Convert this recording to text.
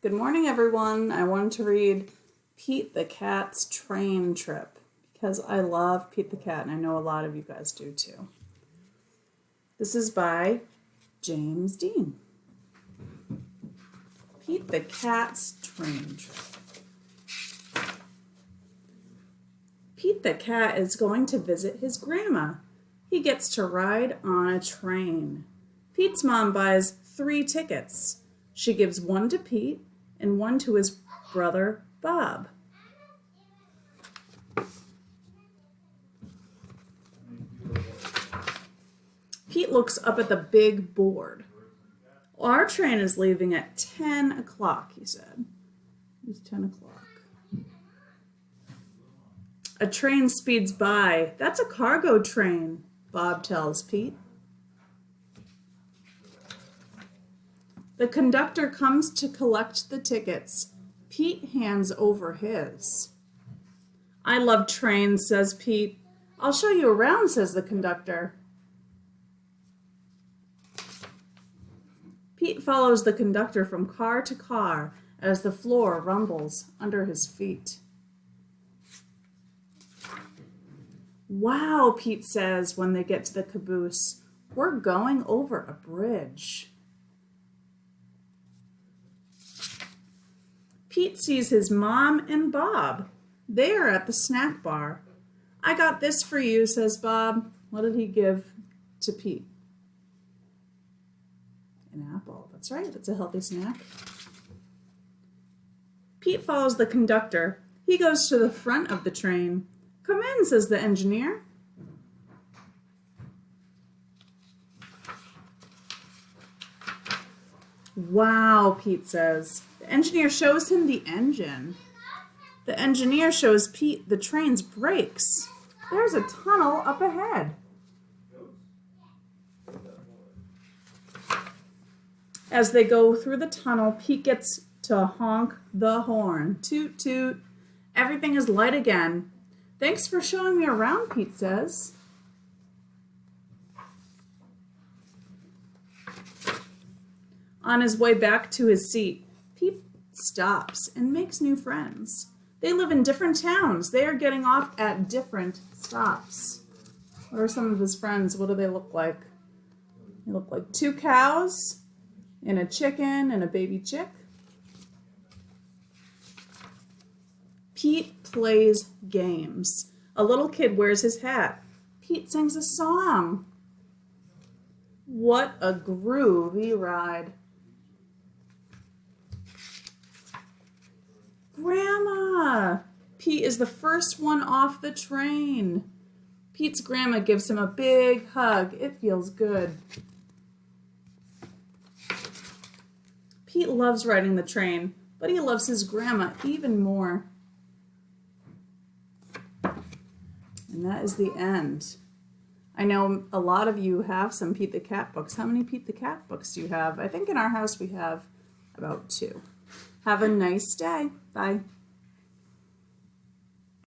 Good morning, everyone. I wanted to read Pete the Cat's Train Trip because I love Pete the Cat, and I know a lot of you guys do too. This is by James Dean. Pete the Cat's Train Trip. Pete the Cat is going to visit his grandma. He gets to ride on a train. Pete's mom buys 3 tickets. She gives one to Pete and one to his brother, Bob. Pete looks up at the big board. Our train is leaving at 10 o'clock, he said. It was 10 o'clock. A train speeds by. That's a cargo train, Bob tells Pete. The conductor comes to collect the tickets. Pete hands over his. I love trains, says Pete. I'll show you around, says the conductor. Pete follows the conductor from car to car as the floor rumbles under his feet. Wow, Pete says when they get to the caboose. We're going over a bridge. Pete sees his mom and Bob. They are at the snack bar. I got this for you, says Bob. What did he give to Pete? An apple. That's right, that's a healthy snack. Pete follows the conductor. He goes to the front of the train. Come in, says the engineer. Wow, Pete says. The engineer shows him the engine. The engineer shows Pete the train's brakes. There's a tunnel up ahead. As they go through the tunnel, Pete gets to honk the horn. Toot, toot. Everything is light again. Thanks for showing me around, Pete says. On his way back to his seat, Pete stops and makes new friends. They live in different towns. They are getting off at different stops. What are some of his friends? What do they look like? They look like 2 cows and a chicken and a baby chick. Pete plays games. A little kid wears his hat. Pete sings a song. What a groovy ride. Grandma! Pete is the first one off the train. Pete's grandma gives him a big hug. It feels good. Pete loves riding the train, but he loves his grandma even more. And that is the end. I know a lot of you have some Pete the Cat books. How many Pete the Cat books do you have? I think in our house we have about 2. Have a nice day. Bye.